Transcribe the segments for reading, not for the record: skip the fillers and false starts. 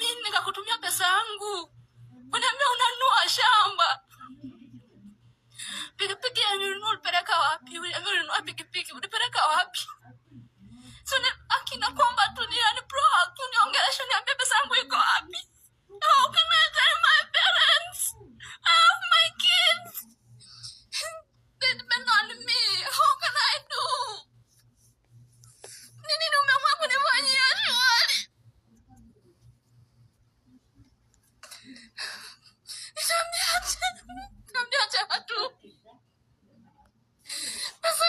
mimi nikakutumia pesa yangu. Uniambia unanunua shamba. Pikipiki ya nilinunua ulipeleka wapi? Uniambia ulinunua pikipiki, ulipeleka wapi? So akina kwamba tu ni yani bro, tu niongelesha niambia pesa yangu iko wapi? How can I tell my parents? I have my kids. They depend on me. How can I do? Nini umeamua kunifanyia shwari? Nitambiaje watu? Pesa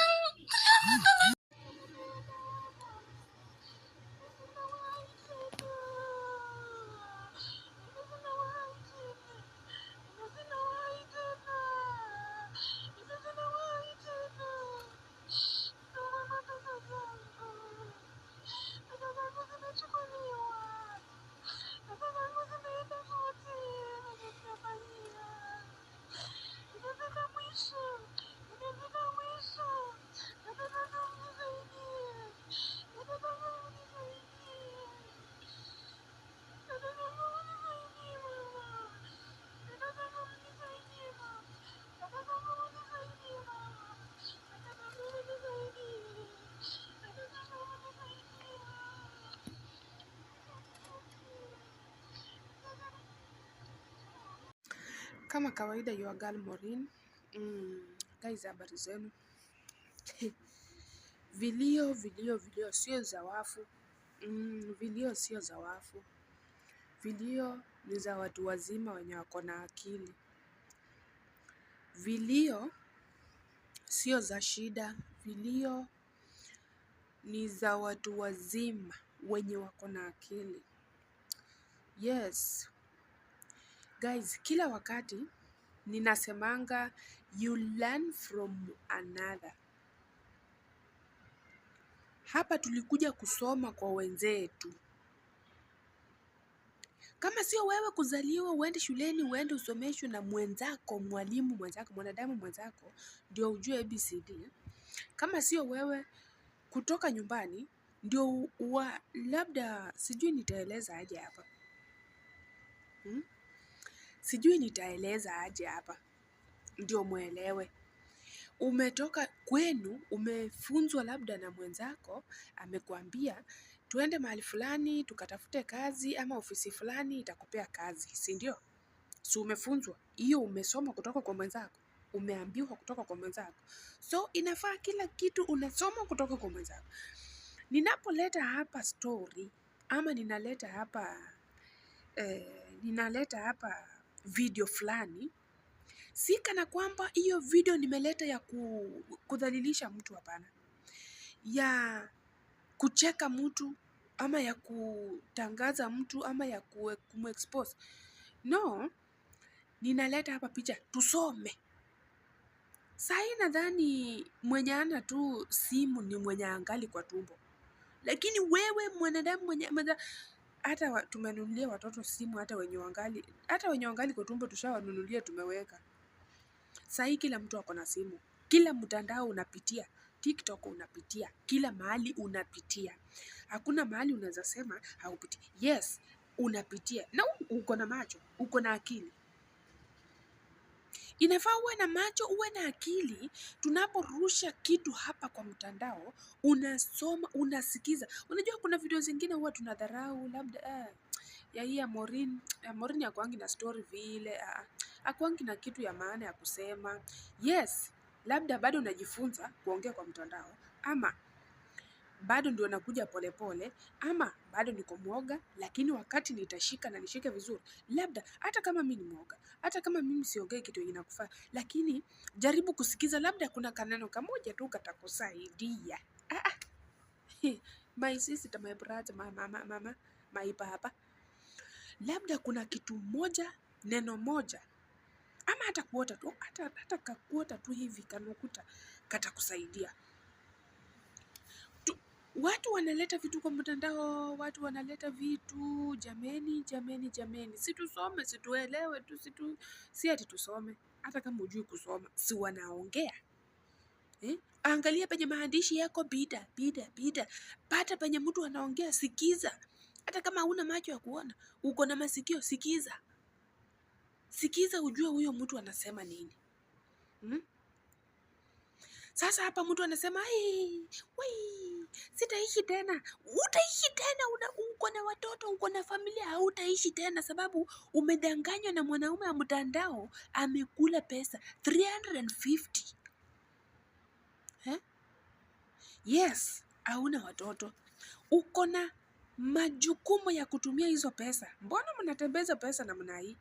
kama kawaida, your girl Maureen. Guys, habari zenu? Vilio sio za wafu. Vilio sio za wafu. Vilio ni za watu wazima wenye wako na akili. Vilio sio za shida. Vilio ni za watu wazima wenye wako na akili. Yes. Guys, kila wakati ninasemanga you learn from another. Hapa tulikuja kusoma kwa wenzetu. Kama sio wewe kuzaliwa uende shuleni uende usomeshwe na mwenzako, mwalimu mwenzako, mwanadamu mwenzako ndio ujue ABCD. Kama sio wewe kutoka nyumbani ndio labda sijui nitaeleza aje hapa. Sijui nitaeleza aje hapa ndio muelewe. Umetoka kwenu, umefunzwa labda na mwenzako, amekwambia tuende mahali fulani tukatafute kazi ama ofisi fulani itakupea kazi, si ndio? Si umefunzwa? Hiyo umesoma kutoka kwa mwenzako, umeambiwa kutoka kwa mwenzako. So inafaa kila kitu unasoma kutoka kwa mwenzako. Ninapoleta hapa story ama ninaleta hapa video fulani, si kana kwamba hiyo video nimeleta ya kudhalilisha mtu, hapana. Ya kucheka mtu ama ya kutangaza mtu ama ya kumexpose. No, ninaleta hapa picha tusome. Sahi nadhani mwenye ana tu simu ni mwenye angali kwa tumbo. Lakini wewe mwanadamu mwenye hata tumenunulia watoto simu, hata wenye wangali kwa tumbo tushawanunulia, tumeweka. Sahi kila mtu ako na simu. Kila mtandao unapitia. TikTok unapitia. Kila mahali unapitia. Hakuna mahali unaweza sema haupitii. Yes, unapitia. Na uko na macho, uko na akili. Inafaa uwe na macho, uwe na akili. Tunaporusha kitu hapa kwa mtandao, unasoma, unasikiza. Unajua kuna video zingine huwa tunadharau, labda ya hii ya Maureen. Maureen hakuangi na story vile. Hakuangi na kitu ya maana ya kusema. Yes, labda bado unajifunza kuongea kwa mtandao, ama bado ndio nakuja polepole, ama bado niko mwoga, lakini wakati nitashika na nishike vizuri, labda hata kama mimi ni mwoga, hata kama mimi siongei kitu yenye nakufaa, lakini jaribu kusikiza, labda kuna kaneno kamoja tu katakusaidia. My sister, my brother, mama, my baba, labda kuna kitu moja, neno moja, ama hata kuota tu, hata kakuota tu hivi kanukuta katakusaidia. Watu wanaleta vitu kwa mtandao, watu wanaleta vitu, jameni. Si tusome, si tuelewe tu, si ati tusome. Hata kama hujui kusoma, si wanaongea. Angalia penye maandishi yako, bida. Pata penye mtu anaongea, sikiza. Hata kama huna macho ya kuona, uko na masikio, sikiza. Sikiza ujue huyo mtu anasema nini. Sasa hapa mtu anasema sitaishi tena. Utaishi tena, uko na watoto, uko na familia, hautaishi tena sababu umedanganywa na mwanaume wa mtandao amekula pesa 350. Yes, hauna watoto. Uko na majukumu ya kutumia hizo pesa. Mbona mnatembeza pesa namna hii?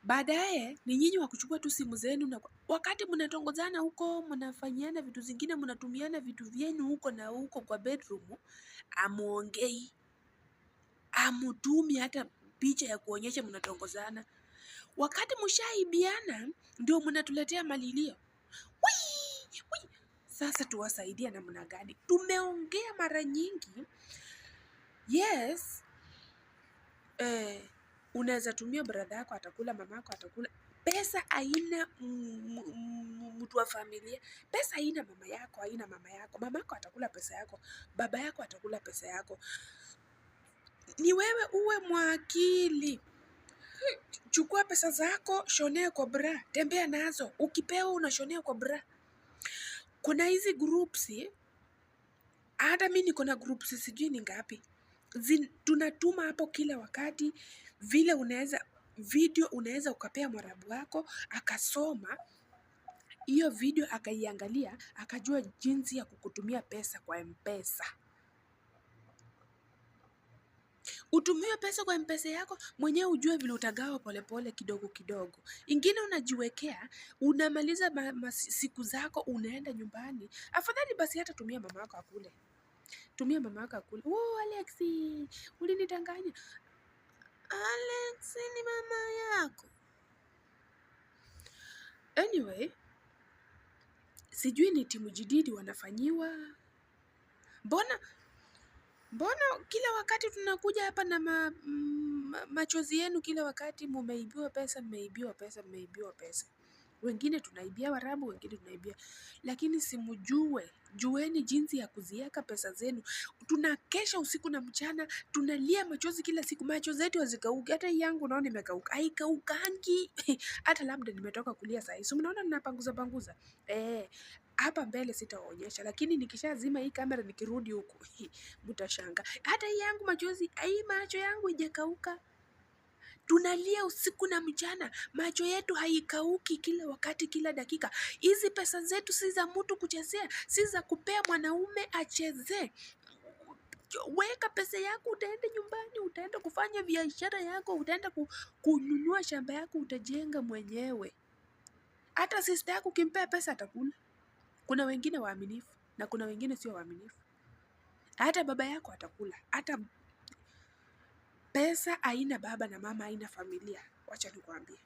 Baadaye ni nyinyi wa kuchukua tu simu zenu, na wakati mnatongozana huko, mnafanyiana vitu zingine, mnatumiana vitu vyenu huko na huko kwa bedroom, amuongei, amutumi hata picha ya kuonyesha mnatongozana. Wakati mshaibiana ndio mnatuletea malilio. Sasa tuwasaidia namna gani? Tumeongea mara nyingi. Yes, unaweza tumia brother yako atakula, mama yako atakula. Pesa haina mtu wa familia. Pesa haina mama yako, haina mama yako. Mama yako atakula pesa yako, baba yako atakula pesa yako. Ni wewe uwe mwakili. Chukua pesa zako, shonea kwa bra, tembea nazo. Ukipewa unashonea kwa bra. Kuna hizi groups, hata mimi niko na groups sijui ni ngapi. Tunatuma hapo kila wakati vile video unaweza ukapea mwarabu wako akasoma hiyo video, akaiangalia, akajua jinsi ya kukutumia pesa kwa M-Pesa. Utumie pesa kwa M-Pesa yako mwenyewe, ujue vile utagawa polepole kidogo kidogo. Ingine unajiwekea, unamaliza siku zako, unaenda nyumbani. Afadhali basi hata tumia mama yako akule. Tumia mama yako akule. Alex, ulinidanganya. Alex ni mama yako. Anyway, sijui ni timu jididi wanafanyiwa. Mbona kila wakati tunakuja hapa na machozi yenu kila wakati, mmeibiwa pesa, mmeibiwa pesa, mmeibiwa pesa. Wengine tunaibia Warabu, wengine tunaibia. Lakini jueni jinsi ya kuziweka pesa zenu. Tunakesha usiku na mchana, tunalia machozi kila siku. Machozi yetu hazikauki. Hata yangu naona imekauka. Haikaukangi. Hata labda nimetoka kulia saa hii. So mnaona ninapanguza. Hapa mbele sitaonyesha, lakini nikishazima hii kamera nikirudi huku mtashanga. Hata hii yangu machozi, macho yangu haijakauka. Tunalia usiku na mchana, macho yetu haikauki kila wakati, kila dakika. Hizi pesa zetu si za mtu kuchezea, si za kupea mwanaume achezee. Weka pesa yako, utaenda nyumbani, utaenda kufanya biashara yako, utaenda kununua shamba yako, utajenga mwenyewe. Hata sister yako ukimpea pesa atakula. Kuna wengine waaminifu na kuna wengine sio waaminifu. Hata baba yako atakula. Hata pesa haina baba na mama haina familia. Wacha nikwambie.